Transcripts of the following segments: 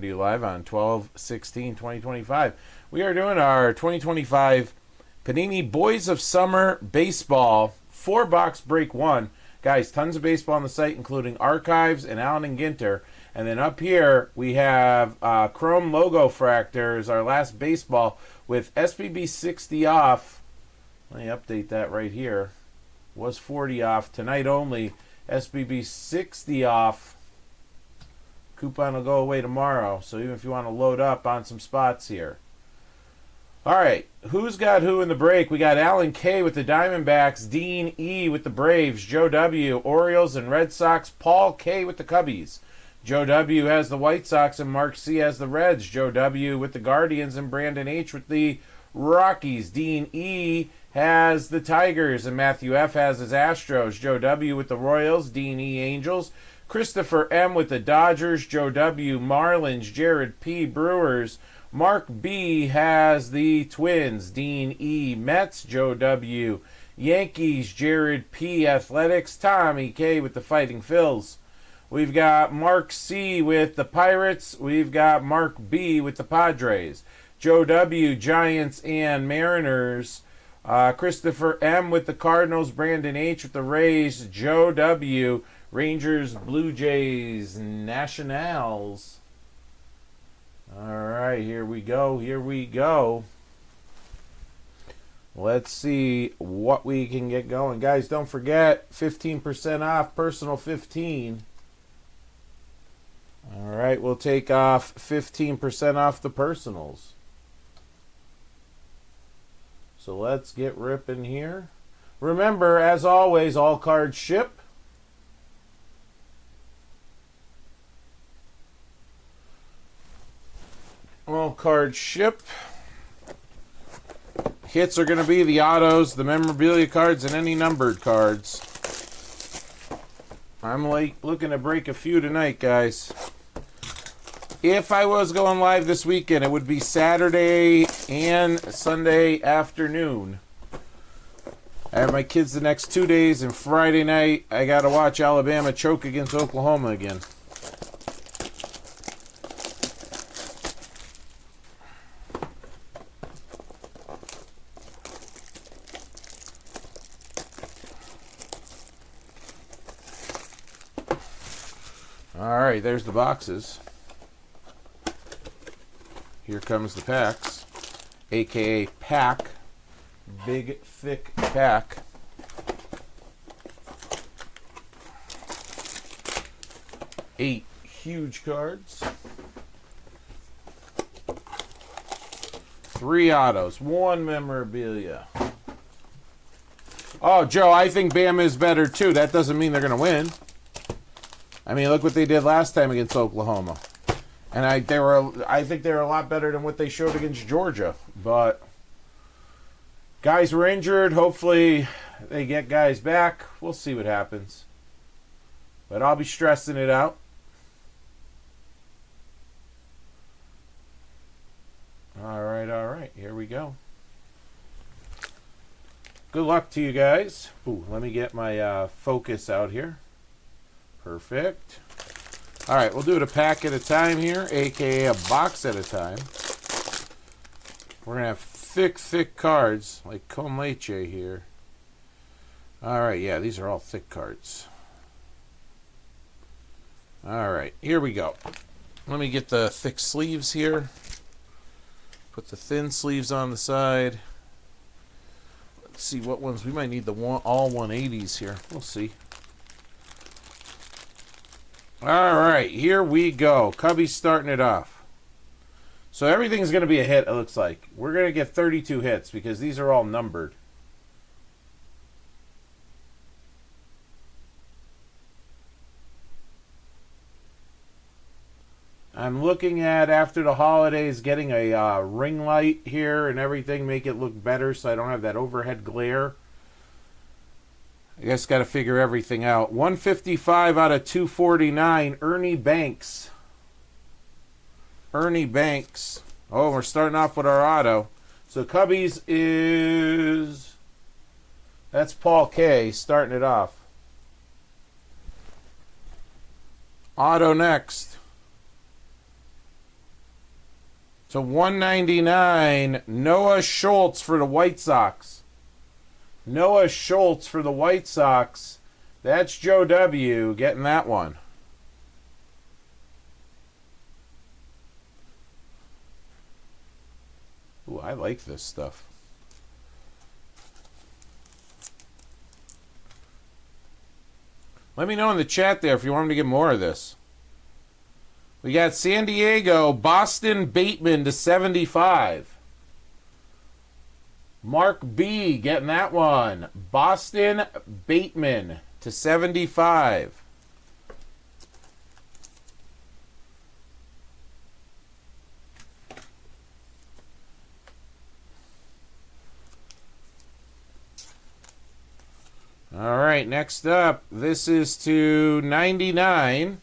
To you live on 12/16/2025. We are doing our 2025 Panini Boys of Summer Baseball 4-box break 1. Guys, tons of baseball on the site, including Archives and Allen and Ginter. And then up here, we have Chrome Logo Fractors, our last baseball, with SPB 60 off. Let me update that right here. Was 40 off. Tonight only, SPB 60 off. Coupon will go away tomorrow, so even if you want to load up on some spots here. All right, who's got who in the break? We got Alan K with the Diamondbacks, Dean E with the Braves, Joe W, Orioles and Red Sox, Paul K with the Cubbies. Joe W has the White Sox and Mark C has the Reds. Joe W with the Guardians and Brandon H with the Rockies. Dean E has the Tigers and Matthew F has his Astros. Joe W with the Royals, Dean E Angels. Christopher M with the Dodgers, Joe W Marlins, Jared P Brewers, Mark B has the Twins, Dean E Mets, Joe W Yankees, Jared P Athletics, Tommy K with the Fighting Phils. We've got Mark C with the Pirates, we've got Mark B with the Padres, Joe W Giants and Mariners, Christopher M with the Cardinals, Brandon H with the Rays, Joe W Rangers, Blue Jays, Nationals. All right, here we go. Let's see what we can get going. Guys, don't forget, 15% off, personal 15. All right, we'll take off 15% off the personals. So let's get ripping here. Remember, as always, all cards ship. All cards ship. Hits are going to be the autos, the memorabilia cards, and any numbered cards. I'm looking to break a few tonight, guys. If I was going live this weekend, it would be Saturday and Sunday afternoon. I have my kids the next 2 days, and Friday night, I got to watch Alabama choke against Oklahoma again. All right, there's the boxes. Here comes the packs, aka pack, big thick pack. Eight huge cards, 3 autos, 1 memorabilia. Oh, Joe, I think Bama is better too. That doesn't mean they're going to win. I mean, look what they did last time against Oklahoma. And I think they were a lot better than what they showed against Georgia. But guys were injured. Hopefully they get guys back. We'll see what happens. But I'll be stressing it out. All right. Here we go. Good luck to you guys. Ooh, let me get my focus out here. Perfect. All right, we'll do it a pack at a time here, aka a box at a time. We're going to have thick cards, like con leche here. All right, yeah, these are all thick cards. All right, here we go. Let me get the thick sleeves here. Put the thin sleeves on the side. Let's see what ones. We might need the all 180s here. We'll see. All right, here we go. Cubby's starting it off. So everything's going to be a hit, it looks like. We're going to get 32 hits because these are all numbered. I'm looking at, after the holidays, getting a ring light here and everything, make it look better so I don't have that overhead glare. I guess got to figure everything out. 155 out of 249. Ernie Banks. Oh, we're starting off with our auto. So Cubbies is... That's Paul K. starting it off. Auto next. To 199, Noah Schultz for the White Sox. Noah Schultz for the White Sox. That's Joe W. getting that one. Ooh, I like this stuff. Let me know in the chat there if you want me to get more of this. We got San Diego, Boston Bateman to 75. Mark B getting that one. Boston Bateman to 75. All right, next up, this is to 99.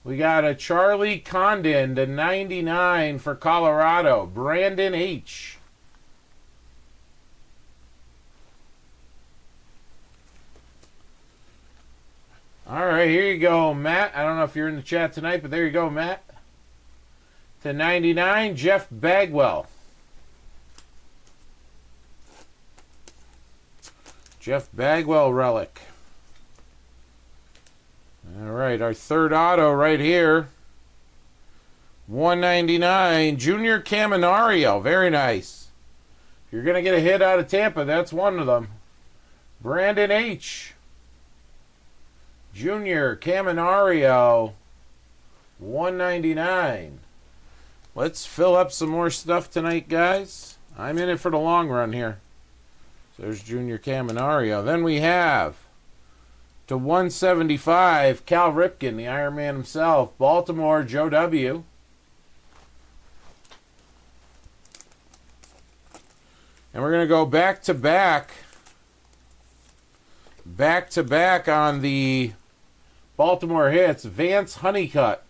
We got a Charlie Condon to 99 for Colorado. Brandon H. All right, here you go, Matt. I don't know if you're in the chat tonight, but there you go, Matt. To 99, Jeff Bagwell. Jeff Bagwell relic. All right, our third auto right here. 199, Junior Caminario. Very nice. If you're going to get a hit out of Tampa, that's one of them. Brandon H. Junior Caminario. 199. Let's fill up some more stuff tonight, guys. I'm in it for the long run here. So there's Junior Caminario. Then we have to 175, Cal Ripken, the Iron Man himself. Baltimore, Joe W. And we're going to go back to back on the Baltimore hits. Vance Honeycutt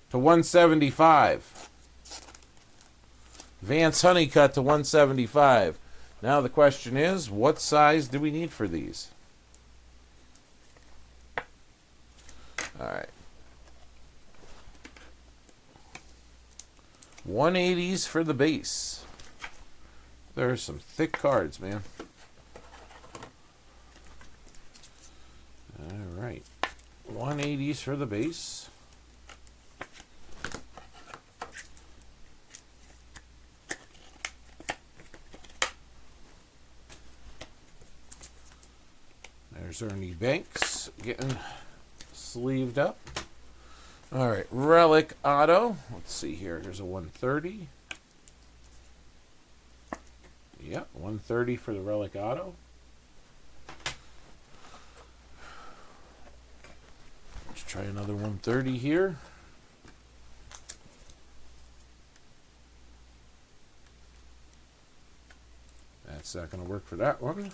to 175. Vance Honeycutt to 175. Now the question is, what size do we need for these? All right. 180s for the base. There are some thick cards, man. All right. 180s for the base. There's Ernie Banks getting sleeved up. All right, relic auto. Let's see here. Here's a 130. Yep, 130 for the relic auto. Let's try another 130 here. That's not going to work for that one.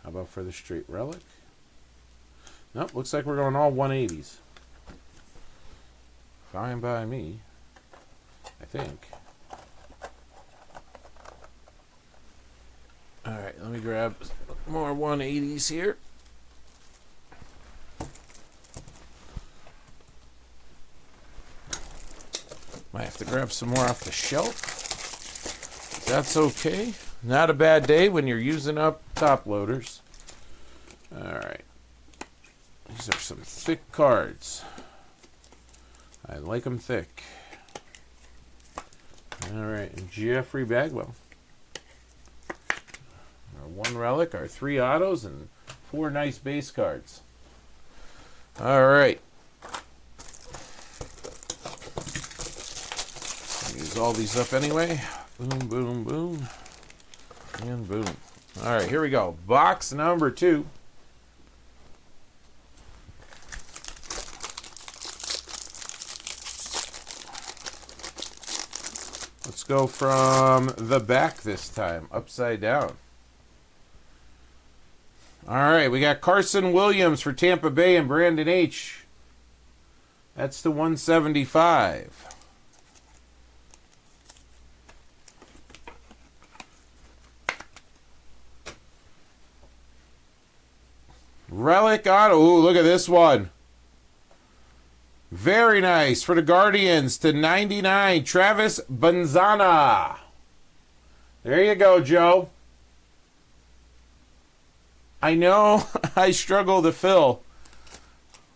How about for the straight relic? Nope, looks like we're going all 180s. Fine by me, I think. All right, let me grab more 180s here. Might have to grab some more off the shelf. That's okay. Not a bad day when you're using up top loaders. All right. These are some thick cards. I like them thick. All right, and Jeffrey Bagwell. Our one relic, our three autos, and four nice base cards. All right. Use all these up anyway. Boom, boom, boom. And boom. All right, here we go. Box number 2. Let's go from the back this time, upside down. All right, we got Carson Williams for Tampa Bay and Brandon H. That's the 175. Relic auto. Ooh, look at this one. Very nice for the Guardians to 99, Travis Banzana. There you go, Joe. I know I struggle to fill,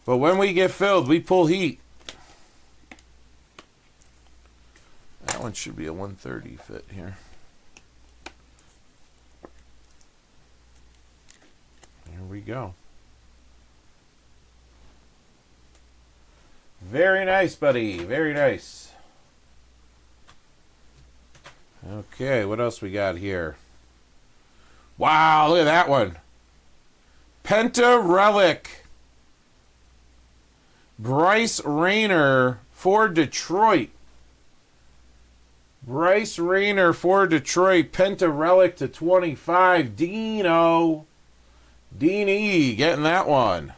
but when we get filled, we pull heat. That one should be a 130 fit here. Here we go. Very nice, buddy. Very nice. Okay, what else we got here? Wow, look at that one. Penta Relic. Bryce Rayner for Detroit. Bryce Rayner for Detroit. Penta Relic to 25. Dino. Dean E. getting that one.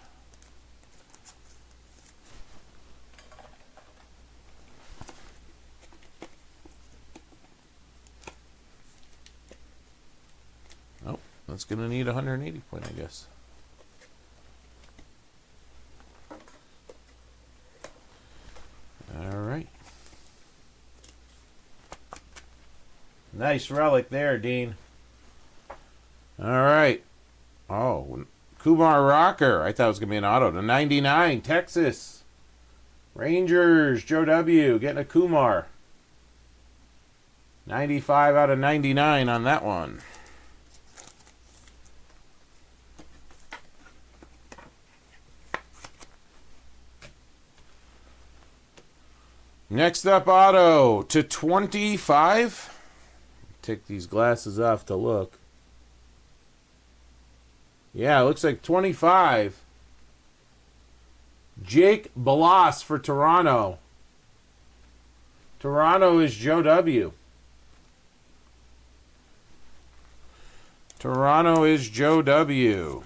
Oh, that's going to need 180 point, I guess. All right. Nice relic there, Dean. All right. Oh, Kumar Rocker. I thought it was going to be an auto. To 99, Texas. Rangers, Joe W. getting a Kumar. 95 out of 99 on that one. Next up, auto to 25. Take these glasses off to look. Yeah, it looks like 25. Jake Balas for Toronto. Toronto is Joe W. Toronto is Joe W.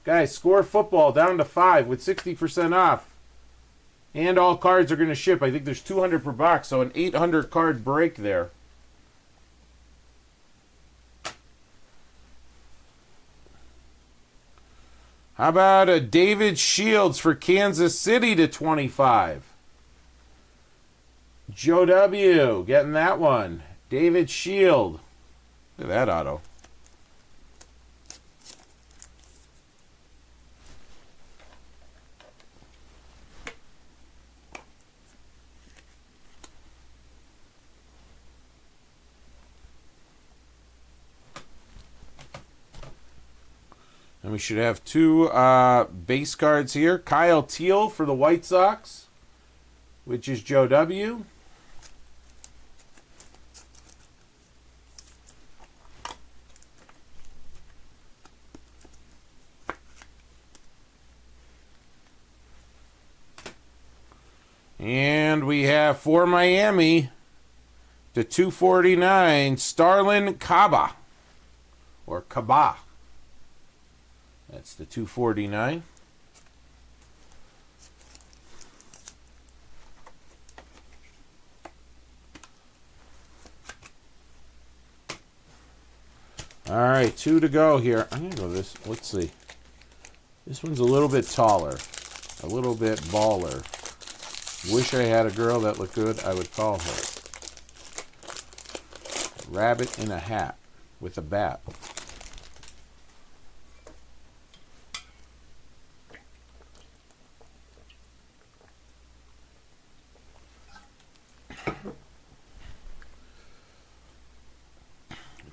Guys, Score Football down to 5 with 60% off. And all cards are going to ship. I think there's 200 per box, so an 800 card break there. How about a David Shields for Kansas City to 25? Joe W. getting that one. David Shield. Look at that auto. And we should have two base cards here. Kyle Teal for the White Sox, which is Joe W. And we have for Miami, the 249, Starlin Caba, or Caba. That's the 249. All right, 2 to go here. I'm going to go this. Let's see. This one's a little bit taller. A little bit baller. Wish I had a girl that looked good. I would call her. Rabbit in a hat with a bat.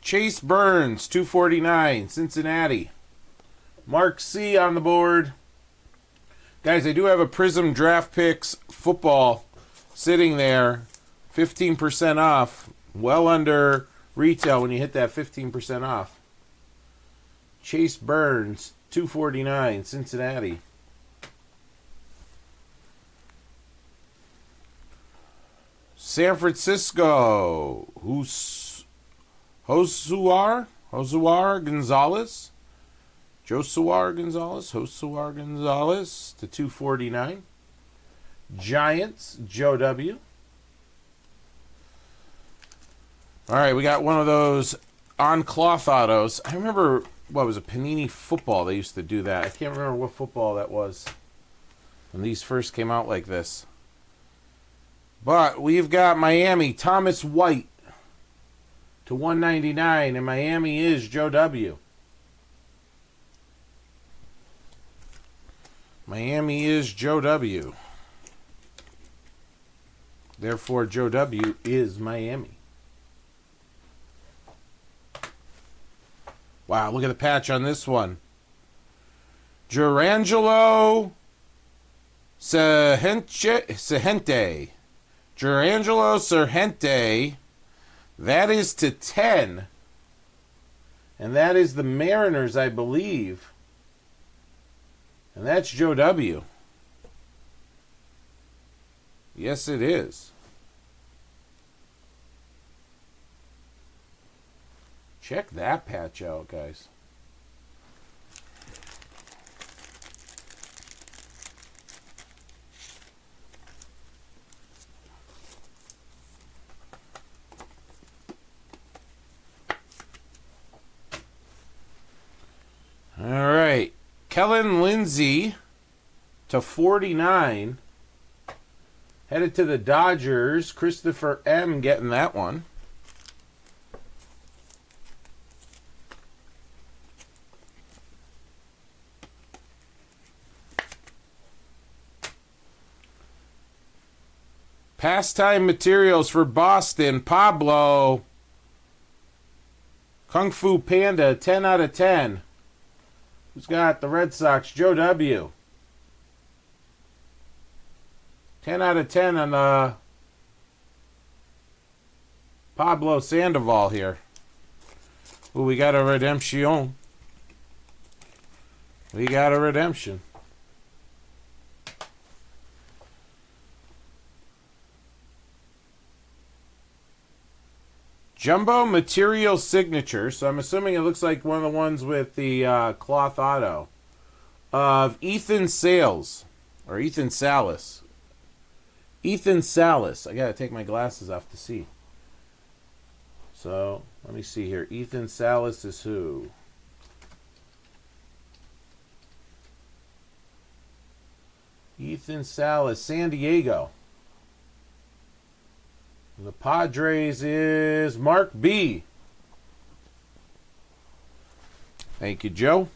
Chase Burns, 249, Cincinnati. Mark C on the board. Guys, I do have a Prism Draft Picks football sitting there. 15% off. Well under retail when you hit that 15% off. Chase Burns, 249, Cincinnati. San Francisco. Josuar Gonzalez. Josuar Gonzalez to 249. Giants, Joe W. All right, we got one of those on cloth autos. I remember, what was it, Panini football? They used to do that. I can't remember what football that was. when these first came out like this. But we've got Miami, Thomas White to 199, and Miami is Joe W. Miami is Joe W. Therefore, Joe W. is Miami. Wow, look at the patch on this one. Jurangelo Sehente. Jurangelo Sehente. That is to 10. And that is the Mariners, I believe. And that's Joe W. Yes, it is. Check that patch out, guys. All right. Kellen Lindsey to 49. Headed to the Dodgers. Christopher M. getting that one. Pastime materials for Boston. Pablo. Kung Fu Panda, 10 out of 10. Who's got the Red Sox? Joe W. 10 out of 10 on Pablo Sandoval here. Ooh, we got a redemption. We got a redemption. Jumbo Material Signature. So I'm assuming it looks like one of the ones with the cloth auto. Of Ethan Sales. Or Ethan Salas. Ethan Salas. I gotta take my glasses off to see. So, let me see here. Ethan Salas is who? Ethan Salas, San Diego. The Padres is Mark B. Thank you, Joe.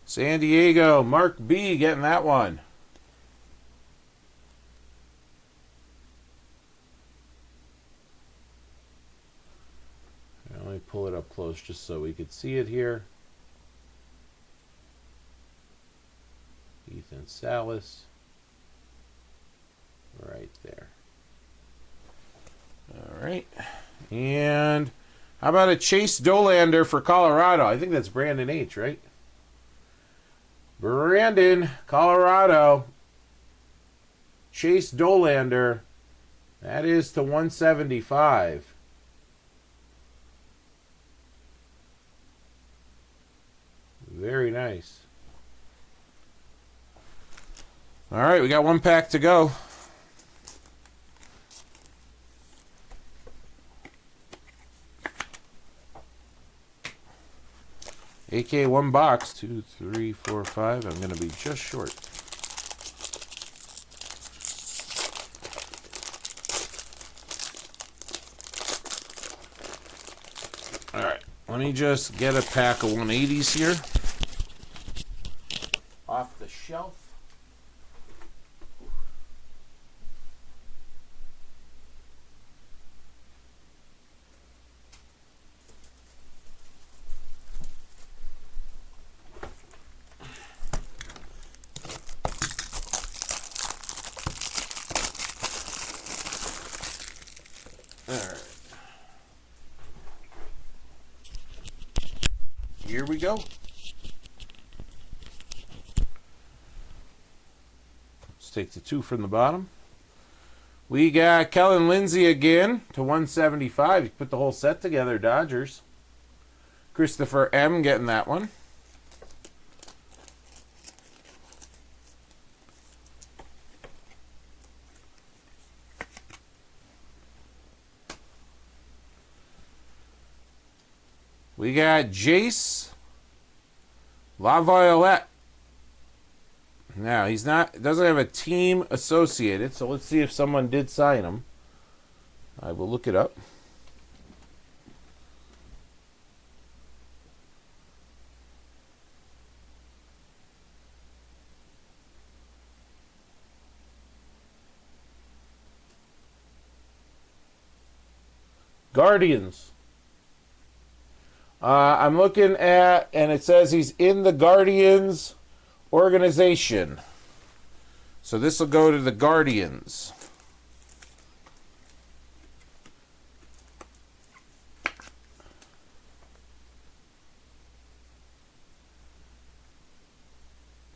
San Diego, Mark B. getting that one. Let me pull it up close just so we could see it here. Ethan Salas. Right there. All right. And how about a Chase Dolander for Colorado? I think that's Brandon H., right? Brandon, Colorado. Chase Dolander. That is to 175. Very nice. All right, we got one pack to go. AK one box, 2, 3, 4, 5. I'm going to be just short. All right, let me just get a pack of 180s here off the shelf. Here we go. Let's take the 2 from the bottom. We got Kellen Lindsey again to 175. You put the whole set together, Dodgers. Christopher M. getting that one. We got Jace LaViolette. Now, doesn't have a team associated, so let's see if someone did sign him. I will look it up. Guardians. I'm looking at, and it says he's in the Guardians organization. So this will go to the Guardians.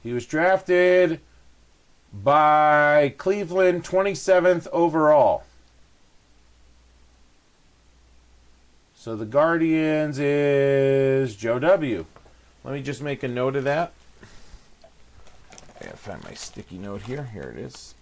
He was drafted by Cleveland 27th overall. So the Guardians is Joe W. Let me just make a note of that. I gotta find my sticky note here. Here it is.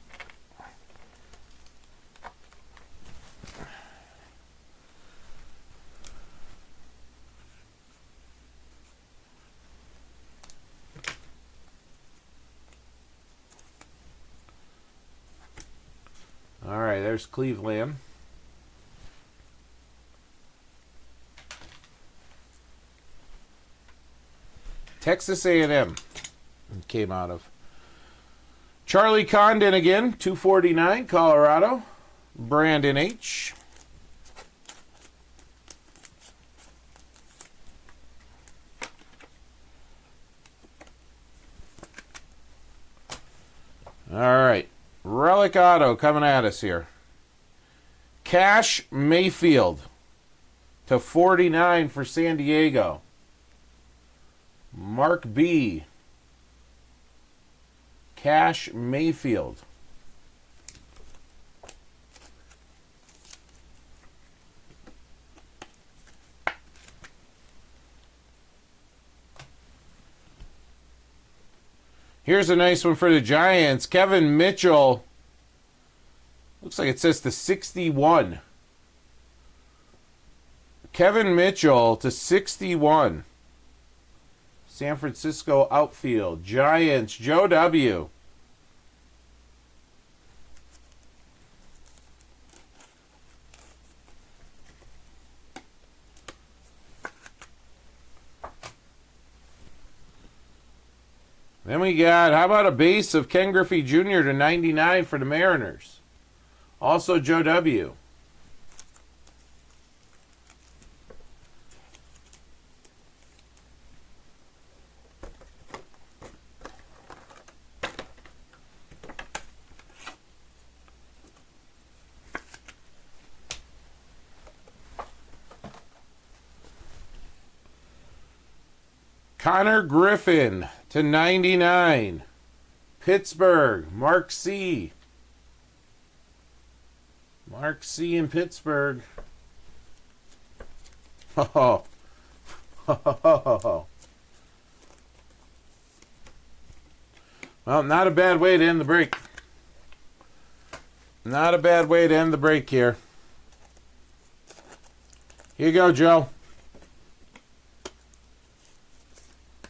All right, there's Cleveland. Texas A&M came out of. Charlie Condon again, 249, Colorado. Brandon H. All right. Relic Auto coming at us here. Cash Mayfield to 49 for San Diego. Mark B. Cash Mayfield. Here's a nice one for the Giants. Kevin Mitchell. Looks like it says to 61. Kevin Mitchell to 61. San Francisco outfield. Giants, Joe W. Then we got, how about a base of Ken Griffey Jr. to 99 for the Mariners? Also Joe W. Connor Griffin to 99. Pittsburgh, Mark C. Mark C in Pittsburgh. Oh. Well, not a bad way to end the break. Not a bad way to end the break here. Here you go, Joe.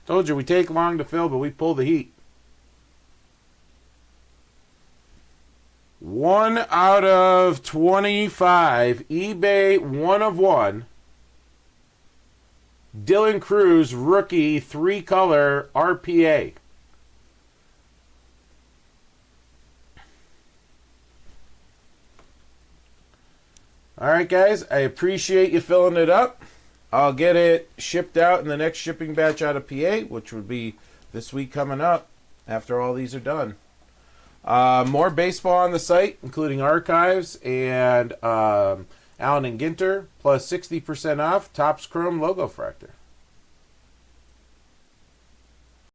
Told you we take long to fill, but we pull the heat. 1 out of 25. eBay 1 of 1. Dylan Cruz, rookie, 3-color RPA. All right, guys. I appreciate you filling it up. I'll get it shipped out in the next shipping batch out of PA, which would be this week coming up after all these are done. More baseball on the site, including archives and Allen and Ginter, plus 60% off Topps Chrome Logo Fractor.